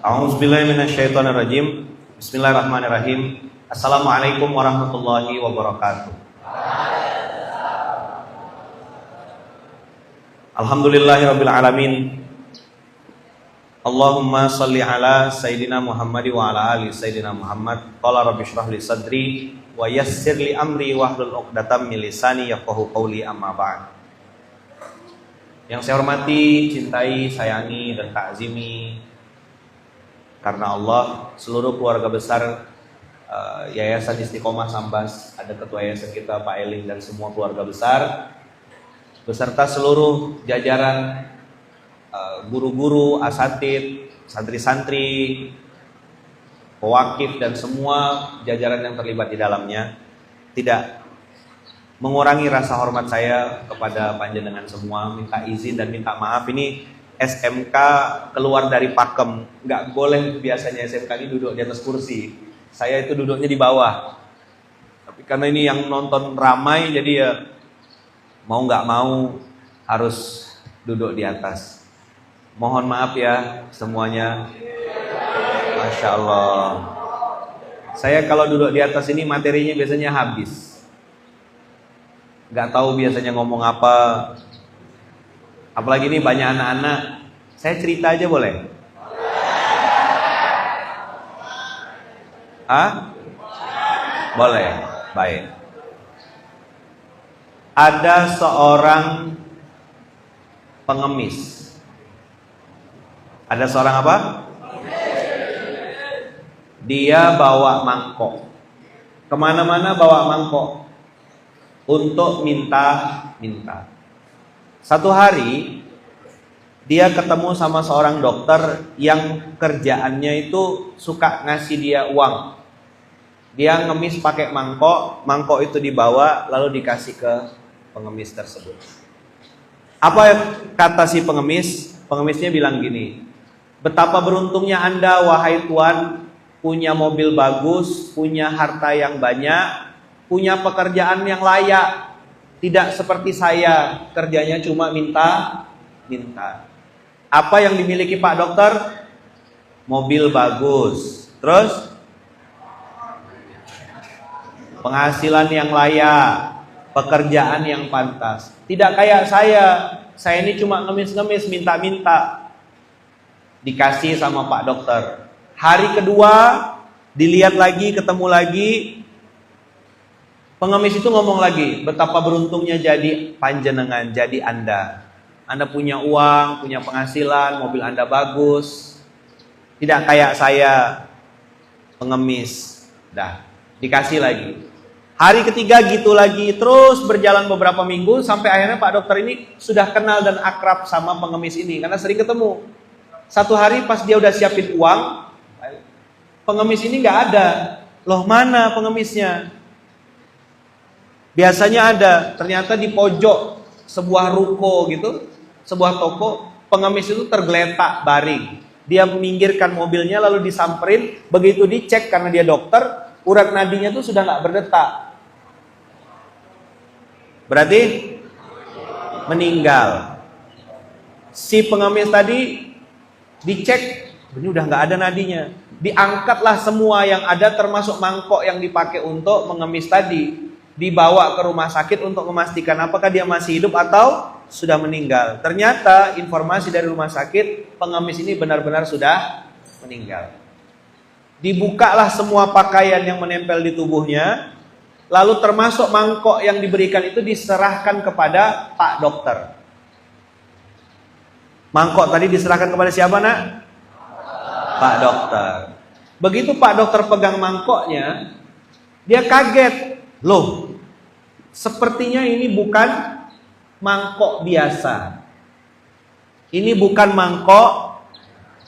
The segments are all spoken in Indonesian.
A'udzubillahi minasyaitonirrajim. Bismillahirrahmanirrahim. Assalamualaikum warahmatullahi wabarakatuh. Alhamdulillahirabbil alamin. Allahumma shalli ala sayidina Muhammad wa ala ali sayidina Muhammad. Qala rabbi shrah li sadri wa yassir li amri wahlul 'uqdatam min lisani yafqahu qawli, amma ba'd. Yang saya hormati, cintai, sayangi dan ta'zimi karena Allah, seluruh keluarga besar Yayasan Istiqomah Sambas, ada ketua yayasan kita Pak Eling dan semua keluarga besar, beserta seluruh jajaran guru-guru, asatid, santri-santri, pewakif dan semua jajaran yang terlibat di dalamnya, tidak mengurangi rasa hormat saya kepada panjenengan semua. Minta izin dan minta maaf, ini SMK keluar dari pakem, nggak boleh biasanya SMK ini duduk di atas kursi. Saya itu duduknya di bawah. Tapi karena ini yang nonton ramai, jadi ya mau nggak mau harus duduk di atas. Mohon maaf ya semuanya. Masya Allah. Saya kalau duduk di atas ini materinya biasanya habis. Nggak tahu biasanya ngomong apa. Apalagi ini banyak anak-anak. Saya cerita aja boleh? Boleh. Baik. Ada seorang pengemis. Ada seorang apa? Dia bawa mangkok. Kemana-mana bawa mangkok untuk minta. Satu hari dia ketemu sama seorang dokter yang kerjaannya itu suka ngasih dia uang. Dia ngemis pakai mangkok, mangkok itu dibawa lalu dikasih ke pengemis tersebut. Apa kata si pengemis? Pengemisnya bilang gini, betapa beruntungnya Anda wahai Tuan, punya mobil bagus, punya harta yang banyak, punya pekerjaan yang layak. Tidak seperti saya, kerjanya cuma minta. Apa yang dimiliki Pak Dokter? Mobil bagus. Terus? Penghasilan yang layak, pekerjaan yang pantas. Tidak kayak saya ini cuma ngemis-ngemis, minta. Dikasih sama Pak Dokter. Hari kedua, dilihat lagi, ketemu lagi. Pengemis itu ngomong lagi, betapa beruntungnya jadi panjenengan, jadi Anda. Anda punya uang, punya penghasilan, mobil Anda bagus. Tidak kayak saya, pengemis. Dah, dikasih lagi. Hari ketiga gitu lagi, terus berjalan beberapa minggu, sampai akhirnya Pak Dokter ini sudah kenal dan akrab sama pengemis ini, karena sering ketemu. Satu hari pas dia udah siapin uang, pengemis ini nggak ada. Loh, mana pengemisnya? Biasanya ada, ternyata di pojok sebuah ruko gitu, sebuah toko, pengemis itu tergeletak baring. Dia meminggirkan mobilnya lalu disamperin, begitu dicek karena dia dokter, urat nadinya tuh sudah nggak berdetak. Berarti meninggal. Si pengemis tadi dicek, ini udah nggak ada nadinya. Diangkatlah semua yang ada termasuk mangkok yang dipakai untuk mengemis tadi. Dibawa ke rumah sakit untuk memastikan apakah dia masih hidup atau sudah meninggal. Ternyata informasi dari rumah sakit, pengemis ini benar-benar sudah meninggal. Dibukalah semua pakaian yang menempel di tubuhnya, lalu termasuk mangkok yang diberikan itu diserahkan kepada Pak Dokter. Mangkok tadi diserahkan kepada siapa, Nak? Pak Dokter. Begitu Pak Dokter pegang mangkoknya, dia kaget. Loh, sepertinya ini bukan mangkok biasa. Ini bukan mangkok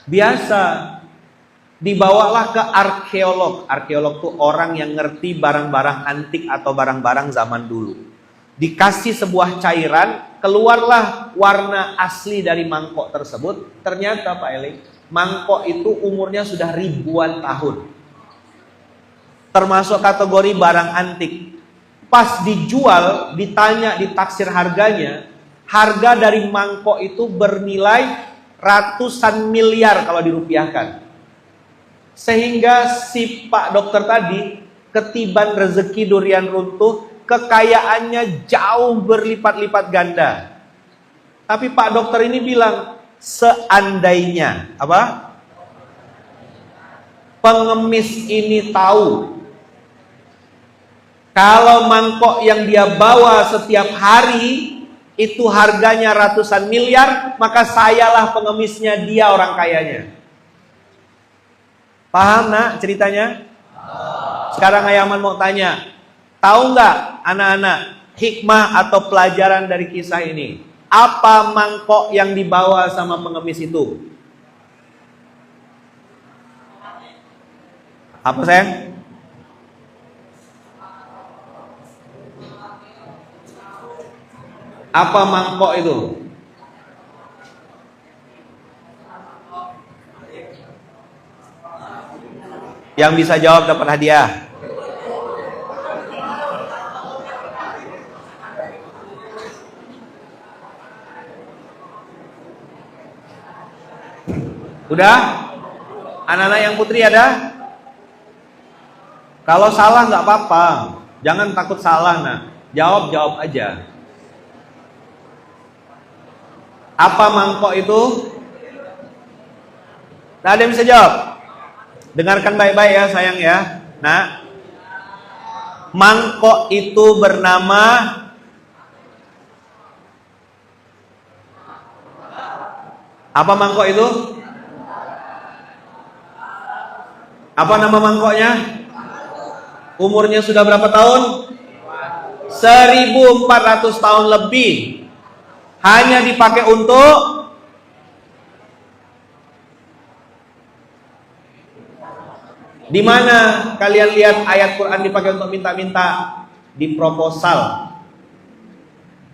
biasa. Dibawalah ke arkeolog. Arkeolog itu orang yang ngerti barang-barang antik atau barang-barang zaman dulu. Dikasih sebuah cairan, keluarlah warna asli dari mangkok tersebut. Ternyata Pak Eling, mangkok itu umurnya sudah ribuan tahun. Termasuk kategori barang antik. Pas dijual, ditanya, ditaksir harganya, harga dari mangkok itu bernilai ratusan miliar kalau dirupiahkan. Sehingga si Pak dokter tadi ketiban rezeki durian runtuh, kekayaannya jauh berlipat-lipat ganda. Tapi Pak dokter ini bilang, seandainya apa? Pengemis ini tahu kalau mangkok yang dia bawa setiap hari itu harganya ratusan miliar, maka sayalah pengemisnya, dia orang kayanya. Paham nak ceritanya? Sekarang Ayaman mau tanya, tahu nggak anak-anak hikmah atau pelajaran dari kisah ini? Apa mangkok yang dibawa sama pengemis itu? Apa sayang? Apa mangkok itu? Yang bisa jawab dapat hadiah. Udah? Anak-anak yang putri ada? Kalau salah nggak apa-apa, jangan takut salah nak. Jawab aja. Apa mangkok itu? Nah, ada yang bisa jawab? Dengarkan baik-baik ya sayang ya. Nah, mangkok itu bernama apa mangkok itu? Apa nama mangkoknya? Umurnya sudah berapa tahun? 1400 tahun lebih. Hanya dipakai untuk di mana kalian lihat ayat Quran dipakai untuk minta-minta? Di proposal.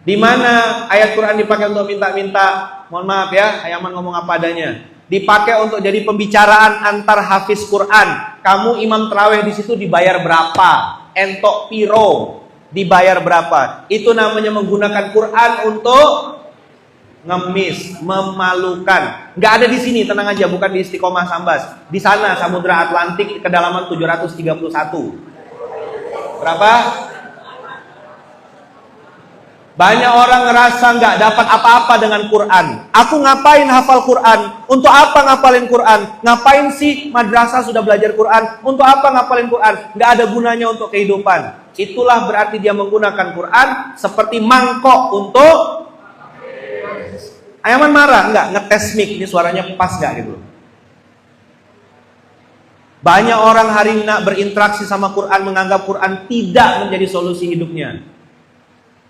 Di mana ayat Quran dipakai untuk minta-minta? Mohon maaf ya, Ayaman ngomong apa adanya. Dipakai untuk jadi pembicaraan antar hafiz Quran. Kamu imam tarawih di situ dibayar berapa? Entok piro? Dibayar berapa? Itu namanya menggunakan Quran untuk ngemis, memalukan. Nggak ada di sini, tenang aja, bukan di Istiqomah Sambas. Di sana Samudra Atlantik kedalaman 731. Berapa? Banyak orang ngerasa nggak dapat apa-apa dengan Quran. Aku ngapain hafal Quran? Untuk apa ngapalin Quran? Ngapain sih madrasah sudah belajar Quran? Untuk apa ngapalin Quran? Nggak ada gunanya untuk kehidupan. Itulah berarti dia menggunakan Quran seperti mangkok untuk. Ayaman marah nggak ngetes mic ini suaranya pas nggak gitu. Banyak orang hari ini berinteraksi sama Quran, menganggap Quran tidak menjadi solusi hidupnya.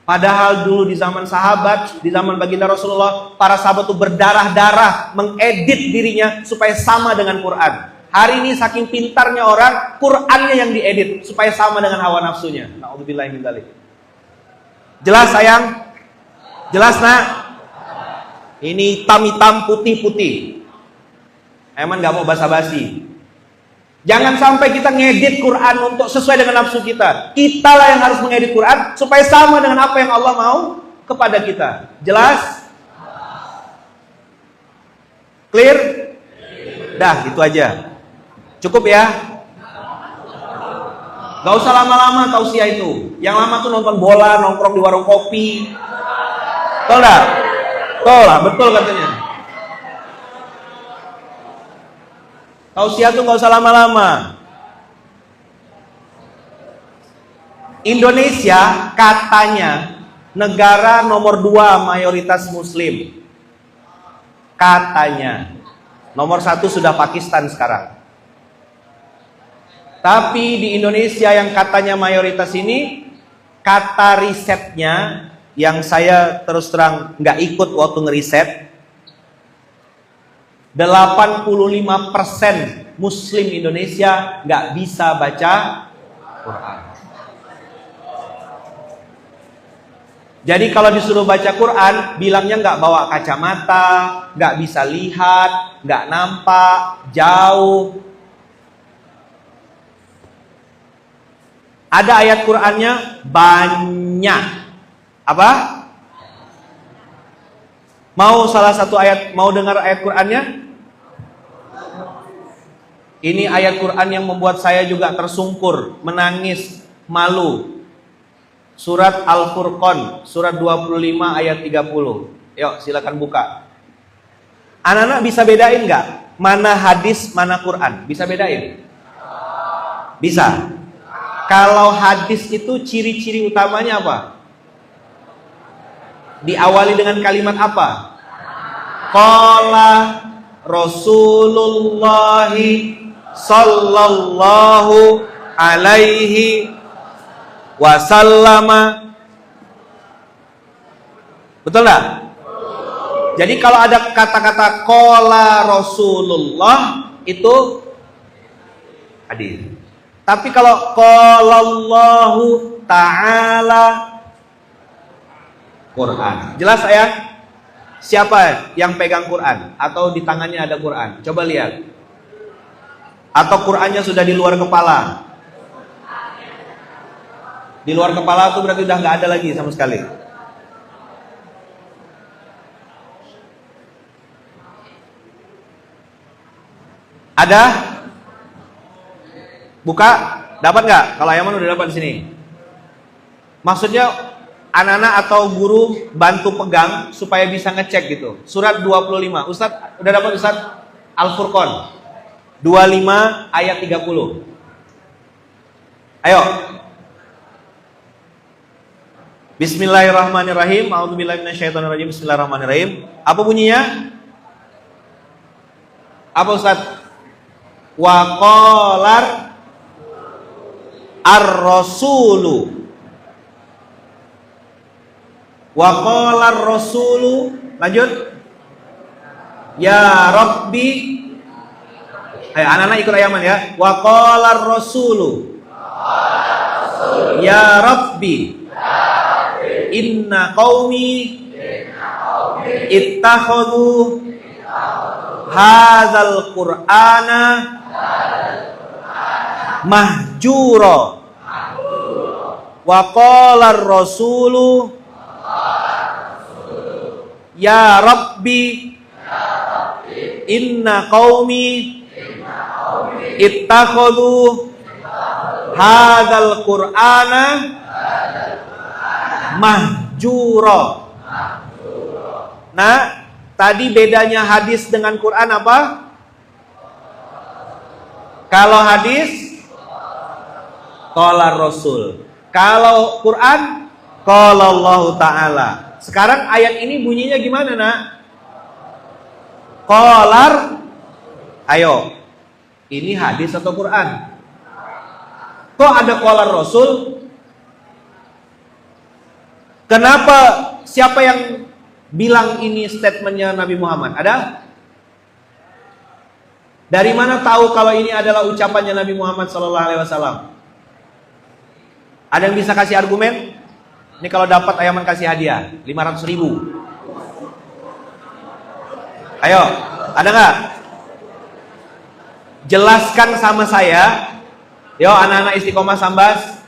Padahal dulu di zaman sahabat, di zaman baginda Rasulullah, para sahabat itu berdarah-darah mengedit dirinya supaya sama dengan Quran. Hari ini saking pintarnya orang, Qurannya yang diedit supaya sama dengan hawa nafsunya. Na'udzubillahi min dzalik. Jelas sayang? Jelas nak? Ini hitam-hitam, putih-putih. Emang gak mau basa-basi. Jangan sampai kita ngedit Quran untuk sesuai dengan nafsu kita. Kitalah yang harus mengedit Quran supaya sama dengan apa yang Allah mau kepada kita. Jelas? Clear? Dah, itu aja. Cukup ya? Gak usah lama-lama tausiah itu. Yang lama tuh nonton bola, nongkrong di warung kopi. Betul gak? Betul lah, betul katanya. Tausiah tuh gak usah lama-lama. Indonesia katanya negara nomor 2 mayoritas muslim. Katanya. Nomor 1 sudah Pakistan sekarang. Tapi di Indonesia yang katanya mayoritas ini, kata risetnya yang saya terus terang gak ikut waktu ngeriset, 85% Muslim Indonesia nggak bisa baca Quran. Jadi kalau disuruh baca Quran, bilangnya nggak bawa kacamata, nggak bisa lihat, nggak nampak, jauh. Ada ayat Qurannya banyak. Apa? Mau salah satu ayat, mau dengar ayat Qurannya? Ini ayat Quran yang membuat saya juga tersungkur, menangis, malu. Surat Al-Furqan, surat 25 ayat 30. Yuk silakan buka. Anak-anak bisa bedain nggak? Mana hadis, mana Quran? Bisa bedain? Bisa. Kalau hadis itu ciri-ciri utamanya apa? Diawali dengan kalimat apa? Qala Rasulullah sallallahu alaihi wasallama. Betul nggak? Jadi kalau ada kata-kata qala Rasulullah itu hadis. Tapi kalau qala Allahu ta'ala Quran. Jelas saya? Siapa yang pegang Quran? Atau di tangannya ada Quran? Coba lihat. Atau Qurannya sudah di luar kepala? Di luar kepala itu berarti udah nggak ada lagi sama sekali. Ada? Buka? Dapat nggak? Kalau Yaman udah dapat di sini. Maksudnya anak-anak atau guru bantu pegang supaya bisa ngecek gitu. Surat 25. Ustadz, udah dapat Ustadz? Al-Furqan 25 ayat 30. Ayo. Bismillahirrahmanirrahim. A'udzubillahi minasyaitonirrajim. Bismillahirrahmanirrahim. Apa bunyinya? Apa Ustadz? Wa qalar ar-rasulu. Wa qalar rasulu. Lanjut. Ya Rabbi. Ayo anak-anak ikut ayaman ya. Wa qalar rasulu. Ya Rabbi. Inna qaumi ittakhadhu hadzal qur'ana mahjura. Wa qala ar-rasulu ya Rabbi inna qaumi ittakhadhu hadzal qur'ana mahjura. Nah, tadi bedanya hadis dengan Quran apa? Kalau hadis qala Rasul. Kalau Quran qala Allah Ta'ala. Sekarang ayat ini bunyinya gimana, Nak? Qalar. Ayo. Ini hadis atau Quran? Kok ada qala Rasul? Kenapa? Siapa yang bilang ini statementnya Nabi Muhammad? Ada? Dari mana tahu kalau ini adalah ucapannya Nabi Muhammad SAW? Ada yang bisa kasih argumen? Ini kalau dapat Ayaman kasih hadiah 500.000. Ayo, ada nggak? Jelaskan sama saya. Yo anak-anak Istiqomah Sambas,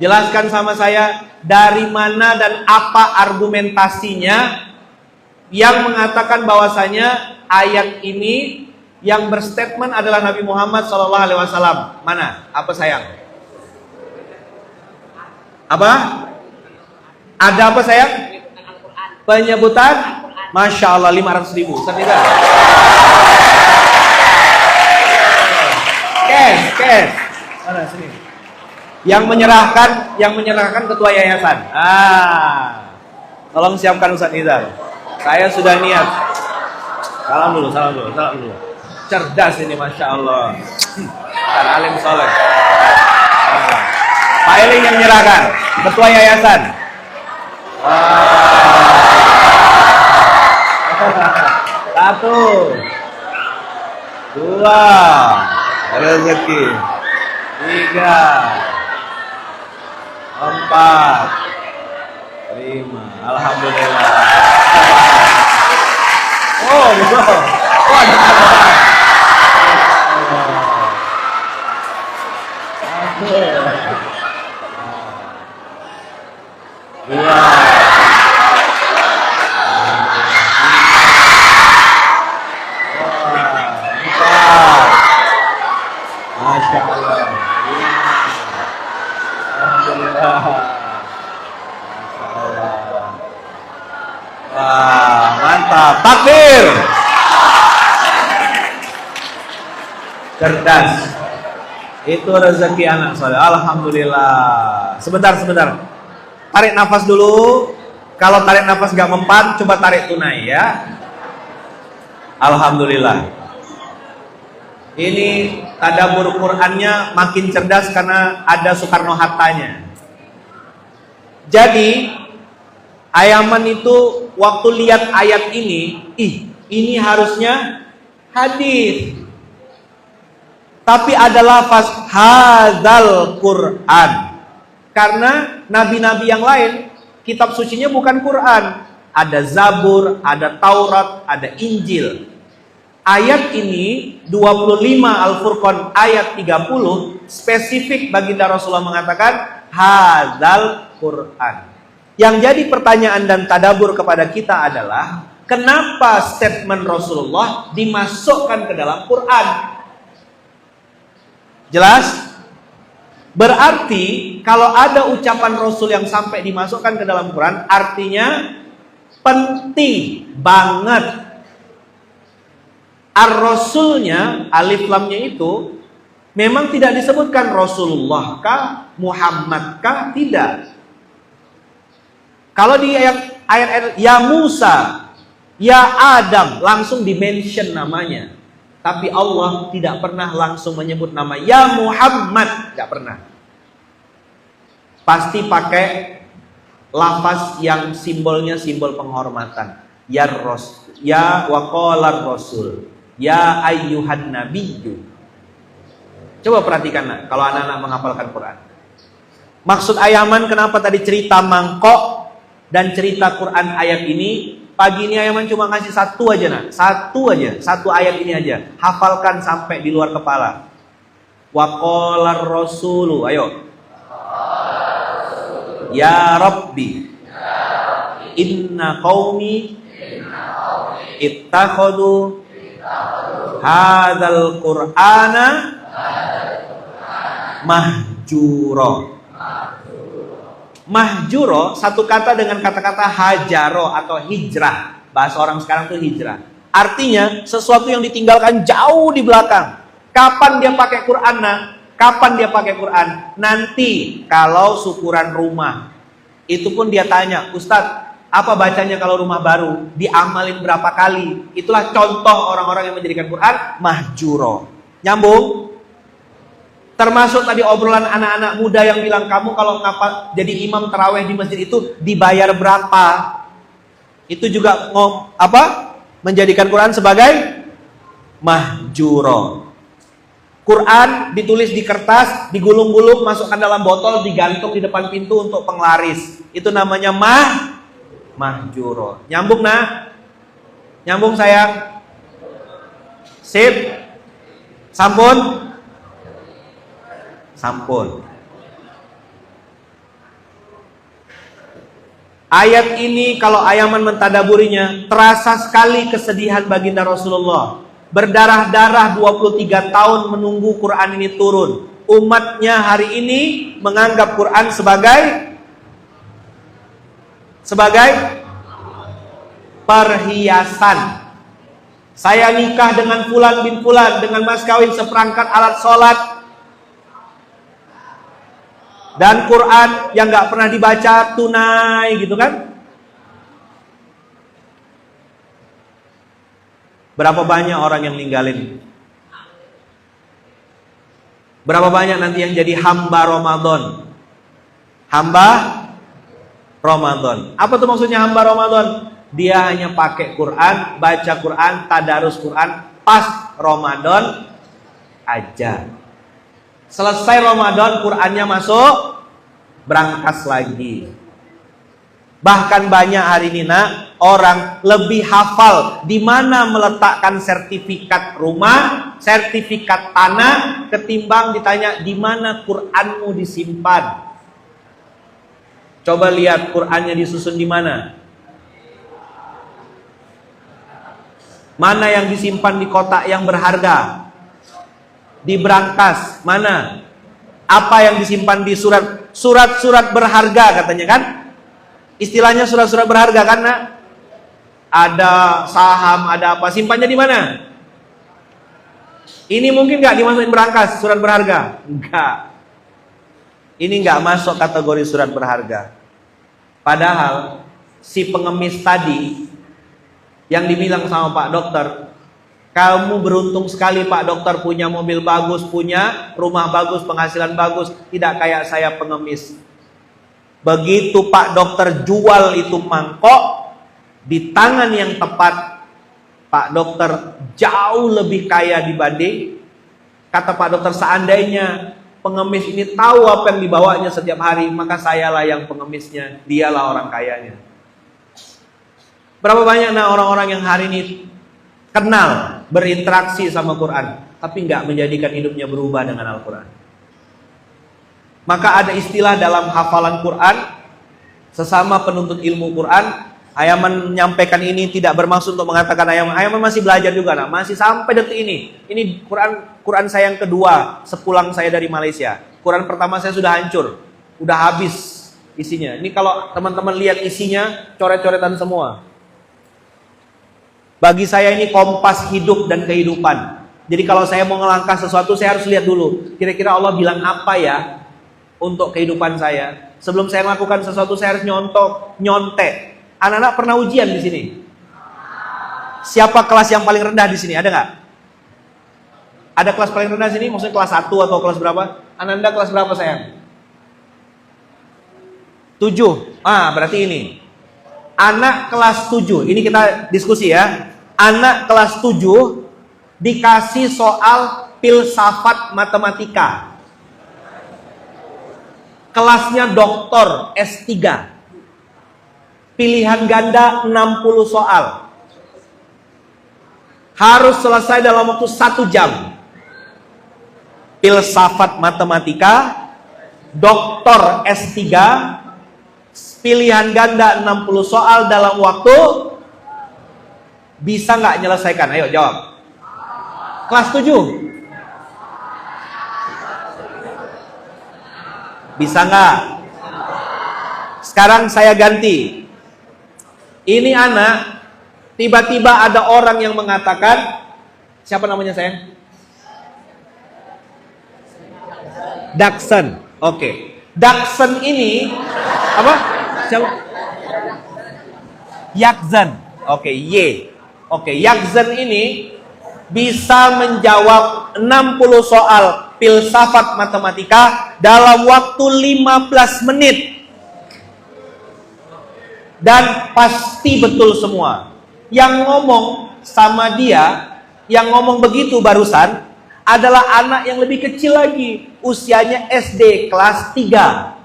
jelaskan sama saya dari mana dan apa argumentasinya yang mengatakan bahwasanya ayat ini yang berstatement adalah Nabi Muhammad SAW. Mana? Apa sayang? Apa? Ada apa sayang? Penyebutan? Masya Allah 500.000. Cash. Mana sini? Yang menyerahkan ketua yayasan. Tolong siapkan Ustaz Nizar. Saya sudah niat. Salam dulu. Cerdas ini, masya Allah. Bukan alim soleh. Pak Eling yang menyerahkan, ketua yayasan. Satu, dua, rezeki. 3, 4, 5. Alhamdulillah. Oh, betul. Oh, ada. Dua. Takbir. Cerdas. Itu rezeki anak soleh. Alhamdulillah. Sebentar. Tarik nafas dulu. Kalau tarik nafas gak mempan, coba tarik tunai ya. Alhamdulillah. Ini tadabbur Qur'annya makin cerdas karena ada Soekarno-Hattanya. Jadi Ayaman itu waktu lihat ayat ini, ini harusnya hadis. Tapi ada lafaz hadzal Qur'an. Karena nabi-nabi yang lain kitab sucinya bukan Quran. Ada Zabur, ada Taurat, ada Injil. Ayat ini 25 Al-Furqan ayat 30 spesifik baginda Rasulullah mengatakan hadzal Quran. Yang jadi pertanyaan dan tadabur kepada kita adalah kenapa statement Rasulullah dimasukkan ke dalam Quran? Jelas? Berarti kalau ada ucapan Rasul yang sampai dimasukkan ke dalam Quran, artinya penting banget. Ar-Rasulnya, alif lamnya itu memang tidak disebutkan Rasulullah kah, Muhammad kah, tidak. Kalau di ayat ya Musa, ya Adam, langsung di-mention namanya. Tapi Allah tidak pernah langsung menyebut nama ya Muhammad, tidak pernah. Pasti pakai lafaz yang simbolnya simbol penghormatan. Ya Rasul, ya waqalar Rasul, ya ayyuhan nabiyyu. Coba perhatikan nak, kalau anak-anak menghafalkan Quran. Maksud Ayaman kenapa tadi cerita mangkok dan cerita Quran ayat ini? Pagi ini Ayaman cuma ngasih satu aja nak, satu ayat ini aja. Hafalkan sampai di luar kepala. Waqalar Rasulu, ayo. Ya Rabbi, inna qaumi ittakhadu hadzal Qur'ana mahjuro. Mahjuro satu kata dengan kata-kata hajaro atau hijrah. Bahasa orang sekarang itu hijrah. Artinya sesuatu yang ditinggalkan jauh di belakang. Kapan dia pakai Quran nah? Kapan dia pakai Quran? Nanti kalau syukuran rumah. Itu pun dia tanya, Ustadz, apa bacanya kalau rumah baru? Diamalin berapa kali? Itulah contoh orang-orang yang menjadikan Quran mahjuro. Nyambung? Termasuk tadi obrolan anak-anak muda yang bilang, kamu kalau jadi imam taraweh di masjid itu dibayar berapa? Itu juga menjadikan Quran sebagai mahjuro. Quran ditulis di kertas, digulung-gulung, masukkan dalam botol, digantung di depan pintu untuk penglaris. Itu namanya mahjuro. Nyambung nak? Nyambung sayang? Sip? Sampun? Sampun. Ayat ini kalau Ayaman mentadaburinya, terasa sekali kesedihan baginda Rasulullah. Berdarah-darah 23 tahun menunggu Quran ini turun. Umatnya hari ini menganggap Quran sebagai perhiasan. Saya nikah dengan fulan bin fulan, dengan mas kawin seperangkat alat sholat. Dan Quran yang gak pernah dibaca tunai gitu kan. Berapa banyak orang yang ninggalin? Berapa banyak nanti yang jadi hamba Ramadan? Hamba Ramadan. Apa tuh maksudnya hamba Ramadan? Dia hanya pakai Quran, baca Quran, tadarus Quran pas Ramadan aja. Selesai Ramadan, Qurannya masuk, berangkas lagi. Bahkan banyak hari ini nak, orang lebih hafal di mana meletakkan sertifikat rumah, sertifikat tanah, ketimbang ditanya di mana Quranmu disimpan. Coba lihat Qurannya disusun di mana. Mana yang disimpan di kotak yang berharga? Di brankas, mana? Apa yang disimpan di surat-surat berharga katanya kan? Istilahnya surat-surat berharga kan nak? ada saham, ada apa, simpannya di mana? Ini mungkin nggak dimasukin berangkas, surat berharga? Enggak. Ini nggak masuk kategori surat berharga. Padahal si pengemis tadi yang dibilang sama Pak Dokter, kamu beruntung sekali Pak Dokter, punya mobil bagus, punya rumah bagus, penghasilan bagus, tidak kayak saya pengemis. Begitu Pak Dokter jual itu mangkok di tangan yang tepat, Pak Dokter jauh lebih kaya dibanding, kata Pak Dokter, seandainya pengemis ini tahu apa yang dibawanya setiap hari, maka sayalah yang pengemisnya, dialah orang kayanya. Berapa banyak orang-orang yang hari ini kenal, berinteraksi sama Quran, tapi nggak menjadikan hidupnya berubah dengan Al-Quran. Maka ada istilah dalam hafalan Quran, sesama penuntut ilmu Quran, Ayaman menyampaikan ini tidak bermaksud untuk mengatakan Ayaman masih belajar juga, nah, masih sampai detik ini. Ini Quran saya yang kedua sepulang saya dari Malaysia. Quran pertama saya sudah hancur, udah habis isinya. Ini kalau teman-teman lihat isinya, coret-coretan semua. Bagi saya ini kompas hidup dan kehidupan. Jadi kalau saya mau ngelangkah sesuatu, saya harus lihat dulu, kira-kira Allah bilang apa ya untuk kehidupan saya. Sebelum saya melakukan sesuatu, saya harus nyontek. Anak-anak pernah ujian di sini? Siapa kelas yang paling rendah di sini? Ada nggak? Ada kelas paling rendah di sini? Maksudnya kelas 1 atau kelas berapa? Ananda kelas berapa sayang? 7. Berarti ini. Anak kelas 7. Ini kita diskusi ya. Anak kelas 7 dikasih soal filsafat matematika. Kelasnya doktor S3. Pilihan ganda 60 soal. Harus selesai dalam waktu 1 jam. Filsafat matematika, doktor S3, pilihan ganda 60 soal dalam waktu, bisa nggak menyelesaikan? Ayo jawab. Kelas 7. Bisa nggak? Sekarang saya ganti. Ini anak, tiba-tiba ada orang yang mengatakan, siapa namanya sayang? Daksen. Oke. Daksen ini apa? Siapa? Yakzen. Oke, Y. Oke, Yakzen ini bisa menjawab 60 soal filsafat matematika dalam waktu 15 menit. Dan pasti betul semua. Yang ngomong sama dia, yang ngomong begitu barusan, adalah anak yang lebih kecil lagi. Usianya SD kelas 3.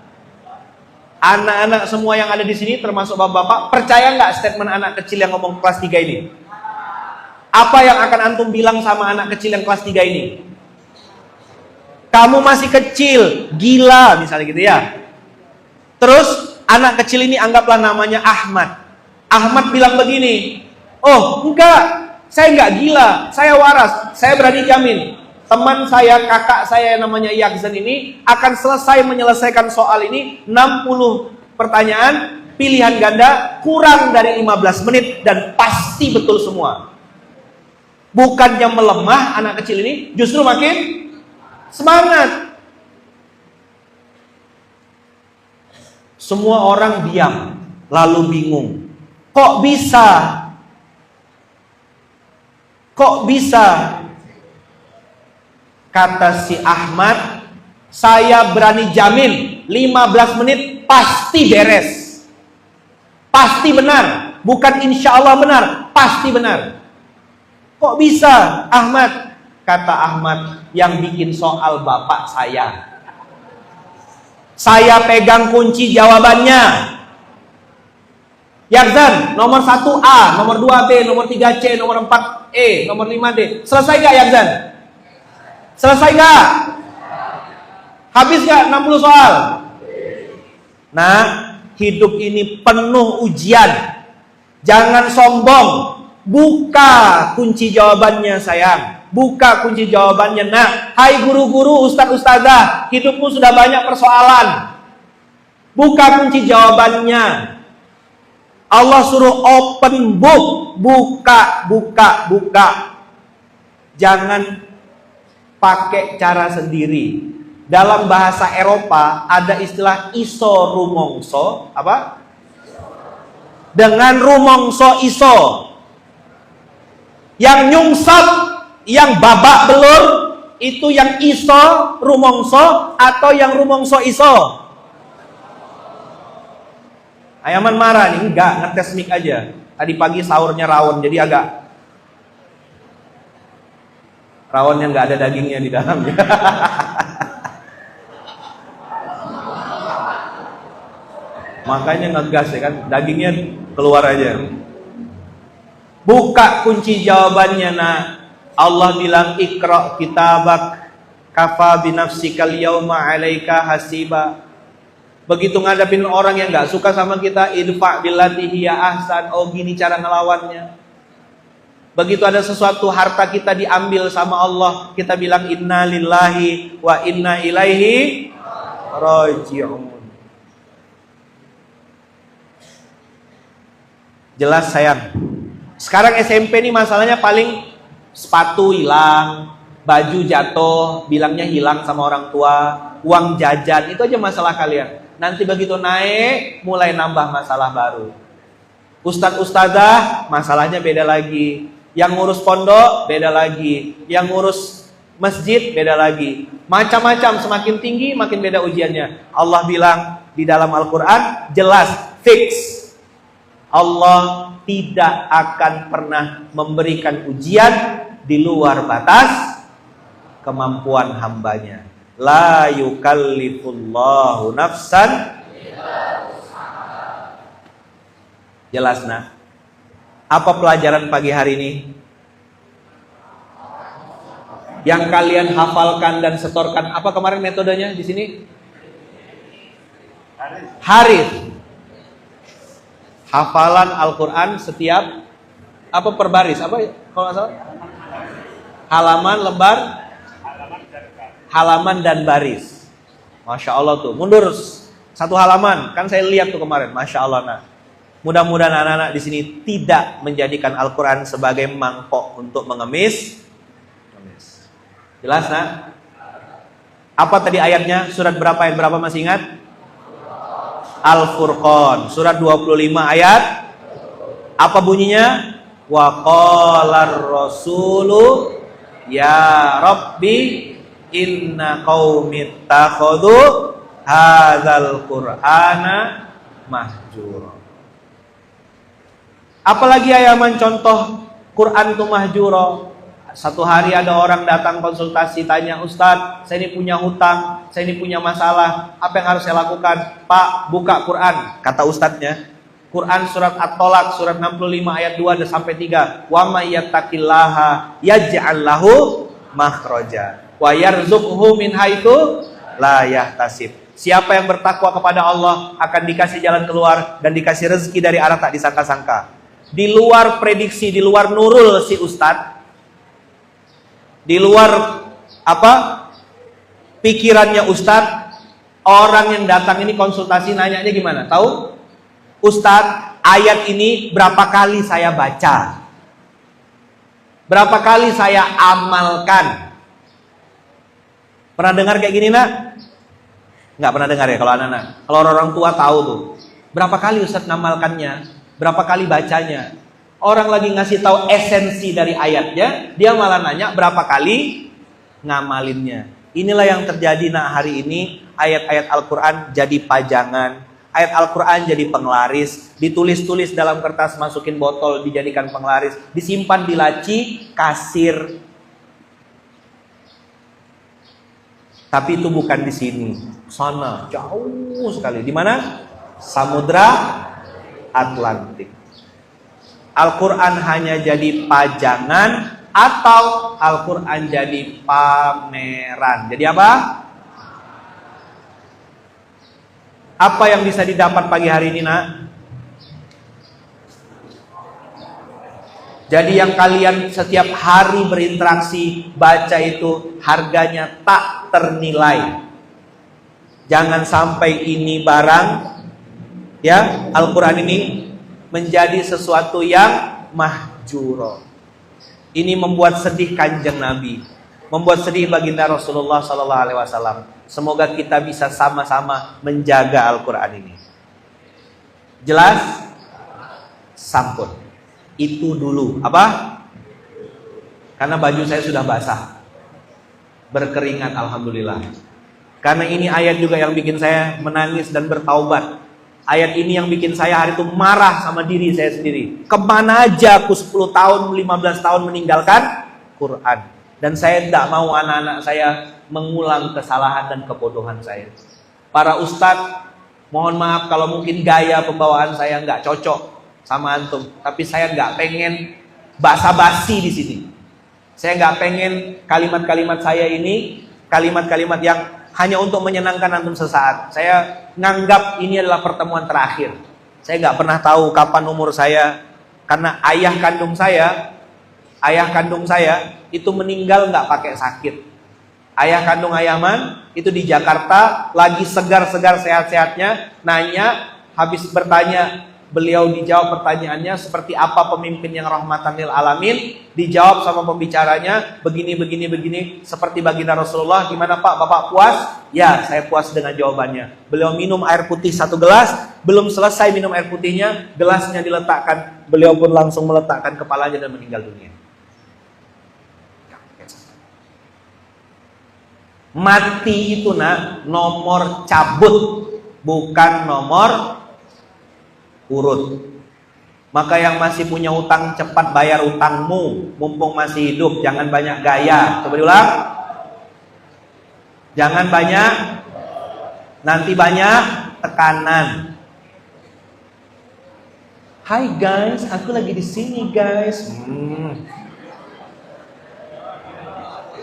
Anak-anak semua yang ada di sini, termasuk bapak-bapak, percaya nggak statement anak kecil yang ngomong kelas 3 ini? Apa yang akan antum bilang sama anak kecil yang kelas 3 ini? Kamu masih kecil, gila misalnya gitu ya. Terus anak kecil ini anggaplah namanya Ahmad. Ahmad bilang begini, oh enggak, saya enggak gila, saya waras, saya berani jamin. Teman saya, kakak saya yang namanya Yakzen ini akan selesai menyelesaikan soal ini 60 pertanyaan, pilihan ganda, kurang dari 15 menit dan pasti betul semua. Bukannya melemah anak kecil ini, justru makin semangat. Semua orang diam, lalu bingung. Kok bisa? Kok bisa? Kata si Ahmad, saya berani jamin 15 menit pasti beres. Pasti benar. Bukan insya Allah benar, pasti benar. Kok bisa Ahmad? Kata Ahmad, yang bikin soal bapak saya. Saya pegang kunci jawabannya. Yakzan, nomor 1A, nomor 2B, nomor 3C, nomor 4E, nomor 5D. Selesai gak Yakzan? Selesai gak? Habis gak 60 soal? Nah, hidup ini penuh ujian. Jangan sombong. Buka kunci jawabannya sayang. Buka kunci jawabannya nak. Hai guru-guru, ustaz-ustazah, hidupmu sudah banyak persoalan. Buka kunci jawabannya. Allah suruh open book, buka. Jangan pakai cara sendiri. Dalam bahasa Eropa ada istilah iso rumongso, apa? Dengan rumongso iso. Yang nyungsap, yang babak belur, itu yang iso rumongso atau yang rumongso iso? Ayaman marah nih, enggak, ngetes mic aja. Tadi pagi sahurnya rawon, jadi agak rawon yang nggak ada dagingnya di dalamnya. Makanya ngegas ya kan, dagingnya keluar aja. Buka kunci jawabannya nak. Allah bilang ikra kitabak kafa binafsikal yauma 'alaika hasiba. Begitu ngadapin orang yang nggak suka sama kita, idfa billati hiya ahsan. Oh gini cara ngelawannya. Begitu ada sesuatu harta kita diambil sama Allah, kita bilang inna lillahi wa inna ilaihi raji'un. Jelas sayang. Sekarang SMP nih masalahnya paling sepatu hilang, baju jatuh, bilangnya hilang sama orang tua, uang jajan, itu aja masalah kalian. Nanti begitu naik, mulai nambah masalah baru. Ustadz ustadzah, masalahnya beda lagi. Yang ngurus pondok beda lagi, yang ngurus masjid beda lagi. Macam-macam, semakin tinggi makin beda ujiannya. Allah bilang di dalam Al-Quran jelas, fix, Allah tidak akan pernah memberikan ujian di luar batas kemampuan hambanya. La yukallifullahu nafsan. Jelas nah. Apa pelajaran pagi hari ini? Yang kalian hafalkan dan setorkan. Apa kemarin metodenya di sini? Harith. Hafalan Al-Quran setiap apa per baris? Apa kalau nggak salah? Halaman, lembar, halaman dan baris. Masya Allah tuh. Mundur satu halaman. Kan saya lihat tuh kemarin. Masya Allah nah. Mudah-mudahan anak-anak di sini tidak menjadikan Al-Quran sebagai mangkok untuk mengemis. Jelas nak? Apa tadi ayatnya? Surat berapa ayat berapa masih ingat? Al-Furqan. Surat 25 ayat. Apa bunyinya? Wa qalar rasulu ya Rabbi inna qaumi ittakhadhu hadzal qur'ana mahjura. Apalagi ayaman contoh Quran itu mahjuro. Satu hari ada orang datang konsultasi, tanya, Ustadz, saya ini punya hutang, saya ini punya masalah, apa yang harus saya lakukan? Pak, buka Quran. Kata ustadznya, Quran surat At-Tolak, surat 65 ayat 2 sampai 3. Wa may yattaqillaha yaj'al lahu makhraja wa yarzuqhu min haitsu la yahtasib. Siapa yang bertakwa kepada Allah akan dikasih jalan keluar dan dikasih rezeki dari arah tak disangka-sangka. Di luar prediksi, di luar nurul si ustadz, di luar apa pikirannya ustadz, orang yang datang ini konsultasi nanyanya gimana? Tahu? Ustadz, ayat ini berapa kali saya baca? Berapa kali saya amalkan? Pernah dengar kayak gini nak? Nggak pernah dengar ya kalau anak-anak. Kalau orang tua tahu tuh. Berapa kali ustadz ngamalkannya? Berapa kali bacanya? Orang lagi ngasih tahu esensi dari ayatnya, dia malah nanya berapa kali ngamalinnya. Inilah yang terjadi nah hari ini. Ayat-ayat Al-Quran jadi pajangan, ayat Al-Quran jadi penglaris, ditulis-tulis dalam kertas, masukin botol, dijadikan penglaris, disimpan di laci kasir. Tapi itu bukan di sini, sana jauh sekali. Di mana? Samudra Atlantik. Al-Quran hanya jadi pajangan atau Al-Quran jadi pameran. Jadi apa? Apa yang bisa didapat pagi hari ini nak? Jadi yang kalian setiap hari berinteraksi baca itu harganya tak ternilai. Jangan sampai ini barang ya Al-Quran ini menjadi sesuatu yang mahjuro. Ini membuat sedih Kanjeng Nabi, membuat sedih baginda Rasulullah SAW. Semoga kita bisa sama-sama menjaga Al-Quran ini. Jelas? Sampun. Itu dulu. Apa? Karena baju saya sudah basah, berkeringat, alhamdulillah. Karena ini ayat juga yang bikin saya menangis dan bertaubat. Ayat ini yang bikin saya hari itu marah sama diri saya sendiri. Kemana aja aku 10 tahun, 15 tahun meninggalkan Quran. Dan saya tidak mau anak-anak saya mengulang kesalahan dan kebodohan saya. Para ustadz, mohon maaf kalau mungkin gaya pembawaan saya nggak cocok sama antum. Tapi saya nggak pengen basa-basi di sini. Saya nggak pengen kalimat-kalimat saya ini kalimat-kalimat yang hanya untuk menyenangkan antum sesaat. Saya nganggap ini adalah pertemuan terakhir. Saya nggak pernah tahu kapan umur saya, karena ayah kandung saya itu meninggal nggak pakai sakit. Ayah kandung Ayaman itu di Jakarta lagi segar-segar sehat-sehatnya, nanya, habis bertanya, beliau dijawab pertanyaannya seperti apa pemimpin yang rahmatan lil alamin, dijawab sama pembicaranya begini, seperti baginda Rasulullah. Gimana Pak, Bapak puas? Ya, saya puas dengan jawabannya. Beliau minum air putih 1 gelas, belum selesai minum air putihnya, gelasnya diletakkan, beliau pun langsung meletakkan kepalanya dan meninggal dunia. Mati itu nomor cabut, bukan nomor urut. Maka yang masih punya utang, cepat bayar utangmu mumpung masih hidup, jangan banyak gaya. Coba diulang. Jangan banyak, nanti banyak tekanan. Hai guys, aku lagi di sini guys.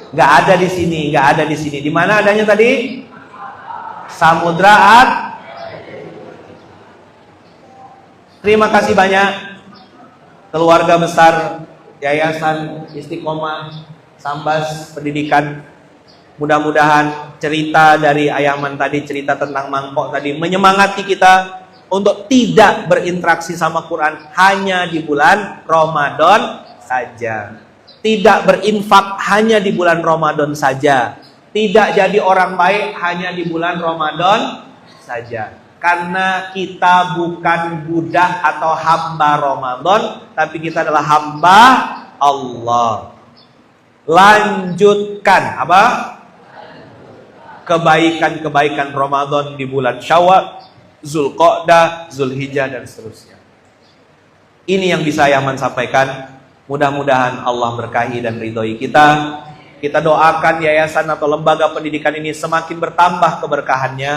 Nggak ada di sini, nggak ada di sini. Di mana adanya tadi? Samudra. Terima kasih banyak keluarga besar Yayasan Istiqomah Sambas Pendidikan. Mudah-mudahan cerita dari Ayaman tadi, cerita tentang mangkok tadi menyemangati kita untuk tidak berinteraksi sama Quran hanya di bulan Ramadan saja. Tidak berinfak hanya di bulan Ramadan saja. Tidak jadi orang baik hanya di bulan Ramadan saja. Karena kita bukan budak atau hamba Ramadan, tapi kita adalah hamba Allah. Lanjutkan apa? Kebaikan-kebaikan Ramadan di bulan Syawal, Zulqa'dah, Zulhijjah dan seterusnya. Ini yang bisa Ayaman sampaikan. Mudah-mudahan Allah berkahi dan ridhoi kita. Kita doakan yayasan atau lembaga pendidikan ini semakin bertambah keberkahannya.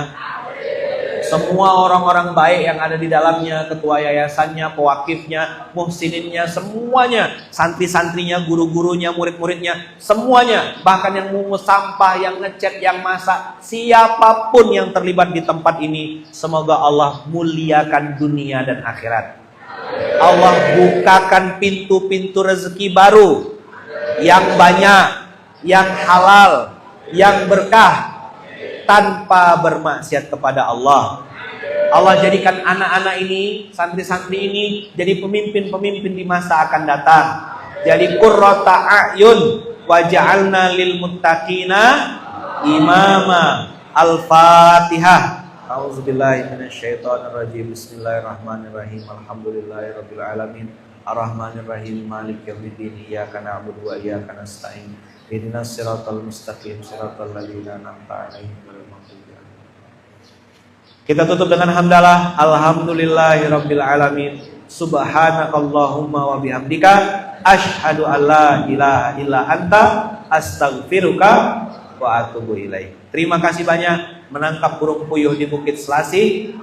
Semua orang-orang baik yang ada di dalamnya, ketua yayasannya, pewakifnya, muhsininnya, semuanya, santri-santrinya, guru-gurunya, murid-muridnya, semuanya, bahkan yang mungut sampah, yang ngecat, yang masak, siapapun yang terlibat di tempat ini, semoga Allah muliakan dunia dan akhirat. Allah bukakan pintu-pintu rezeki baru yang banyak, yang halal, yang berkah, tanpa bermaksiat kepada Allah. Allah jadikan anak-anak ini, santri-santri ini jadi pemimpin-pemimpin di masa akan datang. Jadi qurrata a'yun waja'alna lil muttaqina imama. Al-Fatihah. A'udzubillahi minasyaitonirrajim. Bismillahirrahmanirrahim. Alhamdulillahirabbil alamin. Arrahmanirrahim. Maliki yaumiddin. Iyyaka na'budu wa iyyaka nasta'in. Ihdinas siratal mustaqim. Siratal ladzina an'amta 'alaihim ghairil maghdubi 'alaihim. Kita tutup dengan hamdalah. Alhamdulillahirabbil alamin. Subhanakallahumma wa bihamdika asyhadu an la ilaha illa anta astaghfiruka wa atubu ilaik. Terima kasih banyak. Menangkap burung puyuh di Bukit Selasih.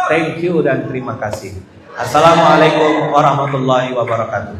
Thank you dan terima kasih. Assalamualaikum warahmatullahi wabarakatuh.